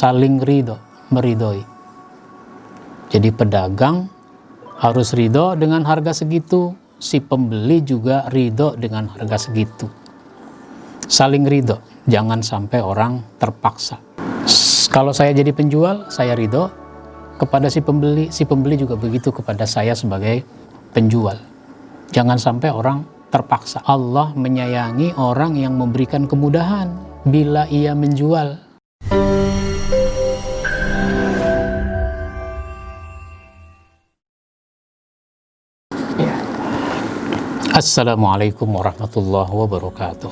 saling ridho, meridhoi. Jadi pedagang harus ridho dengan harga segitu, si pembeli juga ridho dengan harga segitu. Saling ridho, jangan sampai orang terpaksa. Kalau saya jadi penjual, saya ridho kepada si pembeli juga begitu kepada saya sebagai penjual. Jangan sampai orang terpaksa. Allah menyayangi orang yang memberikan kemudahan bila ia menjual. Assalamualaikum warahmatullahi wabarakatuh.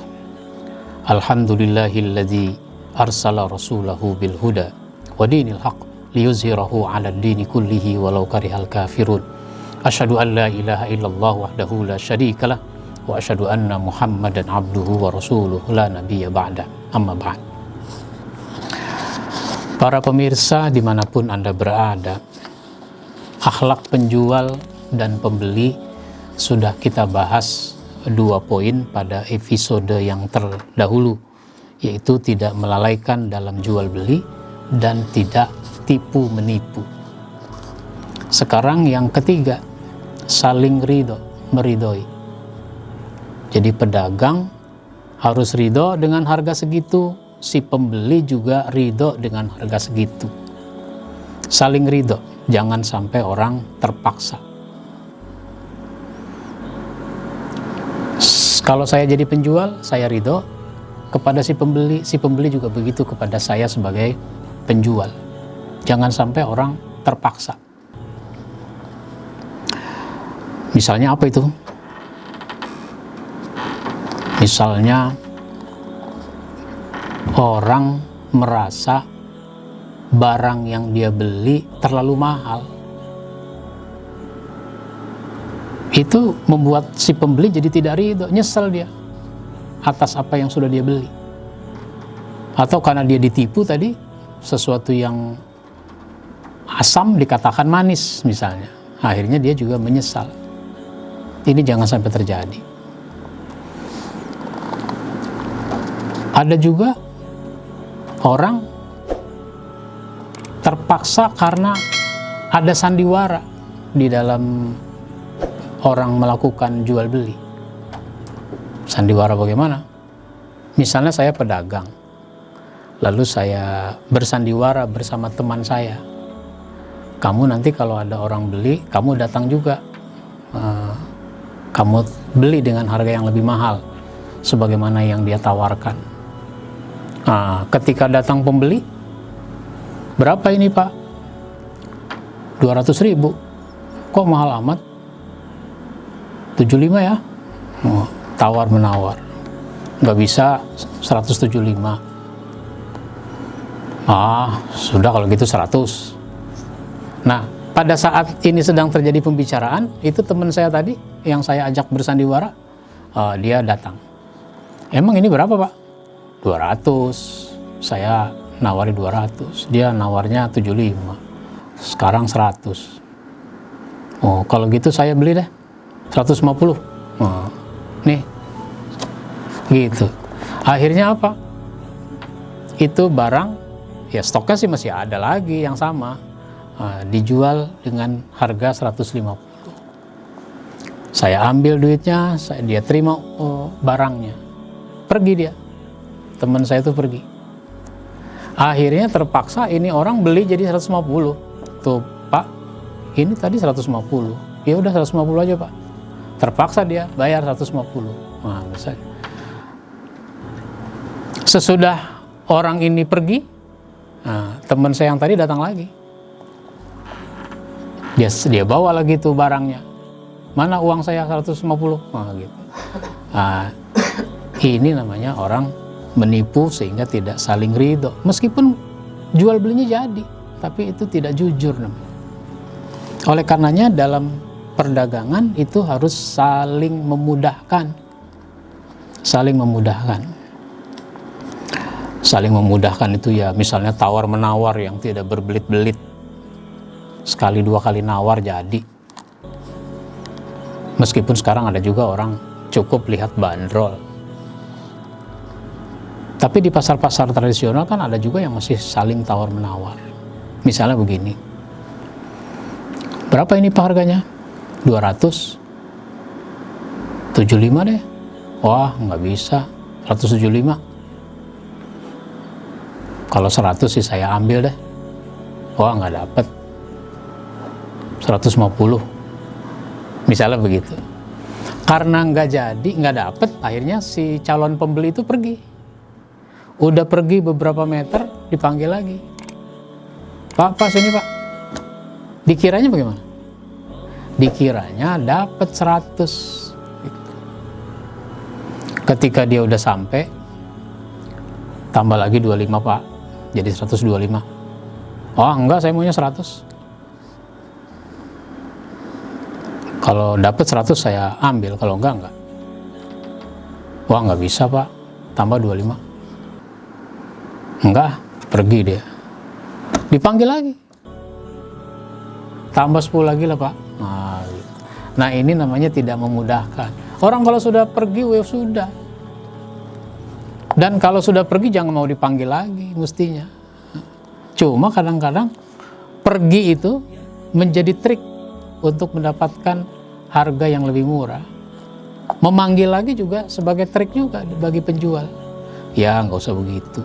Alhamdulillahilladzi arsala rasulahu bil huda wa dinil haqq liyuzhirahu 'alad dini kullihi walau karihal kafirun. Asyhadu an la ilaha illallah wahdahu la syarikalah wa asyhadu anna Muhammadan abduhu wa rasuluhu la nabiyya ba'da. Amma ba'd. Para pemirsa dimanapun Anda berada, akhlak penjual dan pembeli sudah kita bahas 2 poin pada episode yang terdahulu, yaitu tidak melalaikan dalam jual beli dan tidak tipu menipu. Sekarang yang ketiga, saling ridho, meridhoi. Jadi pedagang harus ridho dengan harga segitu, si pembeli juga ridho dengan harga segitu. Saling ridho, jangan sampai orang terpaksa. Kalau saya jadi penjual, saya ridho kepada si pembeli juga begitu kepada saya sebagai penjual. Jangan sampai orang terpaksa. Misalnya apa itu? Misalnya orang merasa barang yang dia beli terlalu mahal. Itu membuat si pembeli jadi tidak ridho, nyesel dia atas apa yang sudah dia beli. Atau karena dia ditipu tadi, sesuatu yang asam dikatakan manis misalnya, akhirnya dia juga menyesal. Ini jangan sampai terjadi. Ada juga orang terpaksa karena ada sandiwara di dalam orang melakukan jual beli. Sandiwara bagaimana? Misalnya saya pedagang, lalu saya bersandiwara bersama teman saya. Kamu nanti kalau ada orang beli, kamu datang juga. Kamu beli dengan harga yang lebih mahal, sebagaimana yang dia tawarkan. Ketika datang pembeli, berapa ini Pak? 200.000. Kok mahal amat? 75 ya? Tawar menawar. Nggak bisa 175. Sudah kalau gitu 100. Nah, pada saat ini sedang terjadi pembicaraan, itu teman saya tadi yang saya ajak bersandiwara, dia datang. Emang ini berapa Pak? 200. Saya nawari 200. Dia nawarnya 75. Sekarang 100. Kalau gitu saya beli deh 150. Nih gitu. Akhirnya apa? Itu barang ya stoknya sih masih ada lagi yang sama, dijual dengan harga 150. Saya ambil duitnya, dia terima barangnya, pergi dia. Teman saya itu pergi. Akhirnya terpaksa ini orang beli jadi 150. Tuh Pak, ini tadi 150. Ya udah 150 aja Pak. Terpaksa dia bayar 150. Misalnya. Sesudah orang ini pergi, teman saya yang tadi datang lagi. Dia bawa lagi tuh barangnya. Mana uang saya 150? Gitu. Ini namanya orang menipu sehingga tidak saling ridho. Meskipun jual belinya jadi, tapi itu tidak jujur namanya. Oleh karenanya dalam perdagangan itu harus saling memudahkan. Saling memudahkan. Saling memudahkan itu ya misalnya tawar menawar yang tidak berbelit-belit. Sekali 2 kali nawar jadi. Meskipun sekarang ada juga orang cukup lihat bandrol. Tapi di pasar-pasar tradisional kan ada juga yang masih saling tawar-menawar. Misalnya begini, berapa ini Pak harganya? 275 deh. Wah, nggak bisa, 175. Kalau 100 sih saya ambil deh. Wah, nggak dapet, 150. Misalnya begitu. Karena nggak jadi, nggak dapet, akhirnya si calon pembeli itu pergi. Udah pergi beberapa meter, dipanggil lagi. Pak, sini Pak. Dikiranya bagaimana? Dikiranya dapat 100. Ketika dia udah sampai, tambah lagi 25 Pak, jadi 125. Oh enggak, saya maunya 100. Kalau dapat 100 saya ambil, kalau enggak. Wah nggak bisa Pak, tambah 25. Enggak, pergi dia. Dipanggil lagi, tambah 10 lagi lah Pak. Nah ini namanya tidak memudahkan. Orang kalau sudah pergi, ya sudah. Dan kalau sudah pergi jangan mau dipanggil lagi mestinya. Cuma kadang-kadang pergi itu menjadi trik untuk mendapatkan harga yang lebih murah. Memanggil lagi juga sebagai trik juga bagi penjual. Ya nggak usah begitu.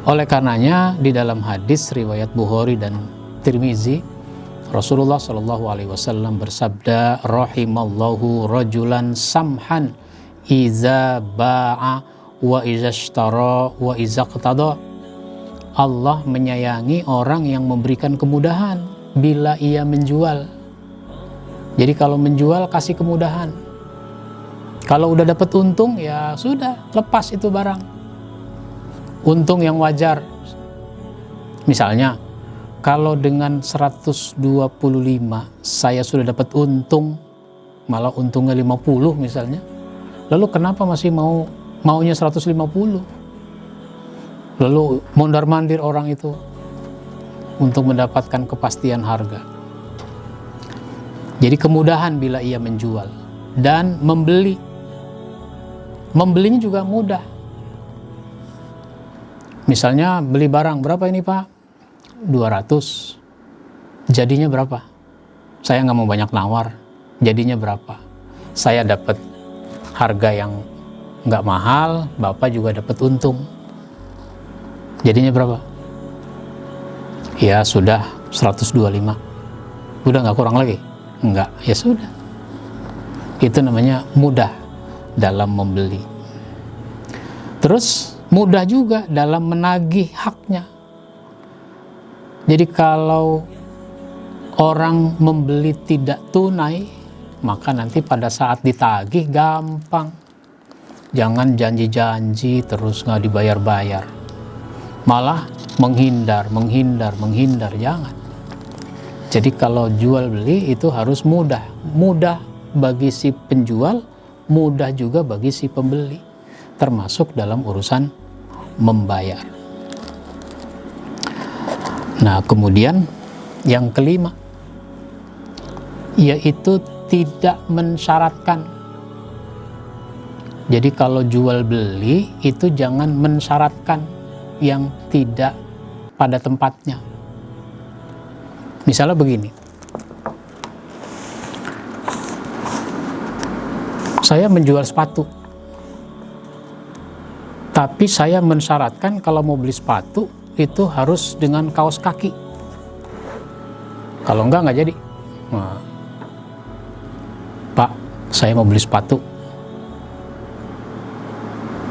Oleh karenanya di dalam hadis riwayat Bukhari dan Tirmizi, Rasulullah Shallallahu Alaihi Wasallam bersabda, rahimallahu rajulan samhan iza ba'a wa iza ishtara wa iza qtada. Allah menyayangi orang yang memberikan kemudahan bila ia menjual. Jadi kalau menjual kasih kemudahan. Kalau udah dapat untung ya sudah, lepas itu barang. Untung yang wajar. Misalnya kalau dengan 125 saya sudah dapat untung, malah untungnya 50 misalnya. Lalu kenapa masih maunya 150? Lalu mondar-mandir orang itu untuk mendapatkan kepastian harga. Jadi kemudahan bila ia menjual dan membeli. Membelinya juga mudah. Misalnya beli barang, berapa ini Pak? 200. Jadinya berapa? Saya nggak mau banyak nawar. Jadinya berapa? Saya dapat harga yang nggak mahal, Bapak juga dapat untung. Jadinya berapa? Ya sudah 125. Udah nggak kurang lagi? Enggak, ya sudah. Itu namanya mudah dalam membeli. Terus mudah juga dalam menagih haknya. Jadi kalau orang membeli tidak tunai, maka nanti pada saat ditagih gampang. Jangan janji-janji terus nggak dibayar-bayar. Malah menghindar, jangan. Jadi kalau jual beli itu harus mudah. Mudah bagi si penjual, mudah juga bagi si pembeli. Termasuk dalam urusan membayar. Nah, kemudian yang kelima, yaitu tidak mensyaratkan. Jadi kalau jual beli itu jangan mensyaratkan yang tidak pada tempatnya. Misalnya begini, saya menjual sepatu, tapi saya mensyaratkan kalau mau beli sepatu itu harus dengan kaos kaki. Kalau nggak jadi. Nah, Pak, saya mau beli sepatu.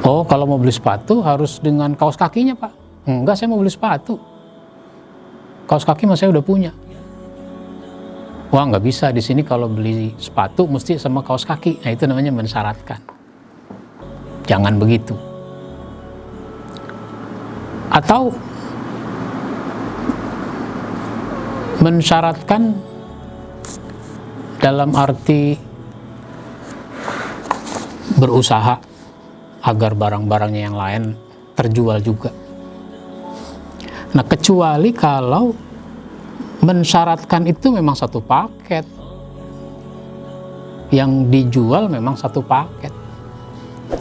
Oh, kalau mau beli sepatu harus dengan kaos kakinya Pak. Enggak, saya mau beli sepatu. Kaos kaki mas saya udah punya. Wah, nggak bisa, di sini kalau beli sepatu mesti sama kaos kaki. Nah, itu namanya mensyaratkan. Jangan begitu. Atau mensyaratkan dalam arti berusaha agar barang-barangnya yang lain terjual juga. Nah, kecuali kalau mensyaratkan itu memang satu paket, yang dijual memang satu paket.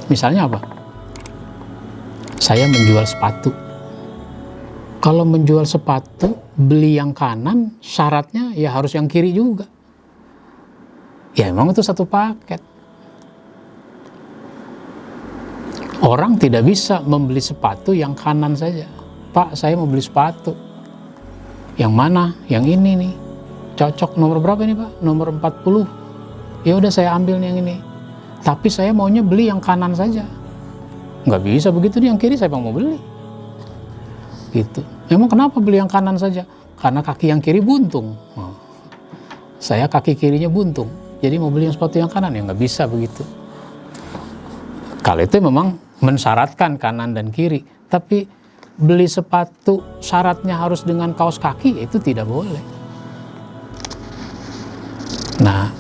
Misalnya apa? Saya menjual sepatu. Kalau menjual sepatu, beli yang kanan, syaratnya ya harus yang kiri juga. Ya memang itu satu paket. Orang tidak bisa membeli sepatu yang kanan saja. Pak, saya mau beli sepatu. Yang mana? Yang ini nih. Cocok nomor berapa ini Pak? Nomor 40. Ya udah saya ambil yang ini. Tapi saya maunya beli yang kanan saja. Nggak bisa begitu nih, yang kiri saya mau beli. Gitu. Emang kenapa beli yang kanan saja? Karena kaki yang kiri buntung. Saya kaki kirinya buntung. Jadi mau beli yang sepatu yang kanan, ya nggak bisa begitu. Kalau itu memang mensyaratkan kanan dan kiri, tapi beli sepatu syaratnya harus dengan kaos kaki, itu tidak boleh. Nah,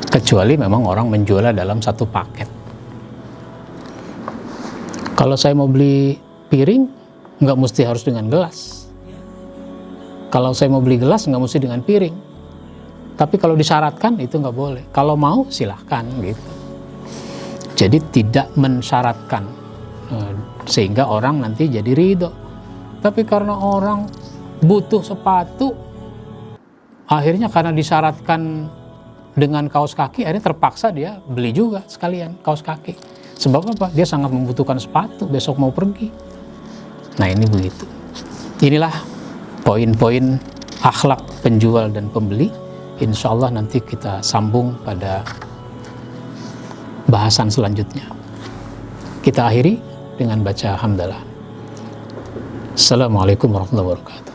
kecuali memang orang menjualnya dalam satu paket. Kalau saya mau beli piring, nggak mesti harus dengan gelas. Kalau saya mau beli gelas, nggak mesti dengan piring. Tapi kalau disyaratkan, itu nggak boleh. Kalau mau, silahkan gitu. Jadi tidak mensyaratkan, sehingga orang nanti jadi ridho. Tapi karena orang butuh sepatu, akhirnya karena disyaratkan dengan kaos kaki, akhirnya terpaksa dia beli juga sekalian kaos kaki. Sebab apa? Dia sangat membutuhkan sepatu, besok mau pergi. Nah ini begitu. Inilah poin-poin akhlak penjual dan pembeli. Insya Allah nanti kita sambung pada bahasan selanjutnya. Kita akhiri dengan baca hamdalah. Assalamualaikum warahmatullahi wabarakatuh.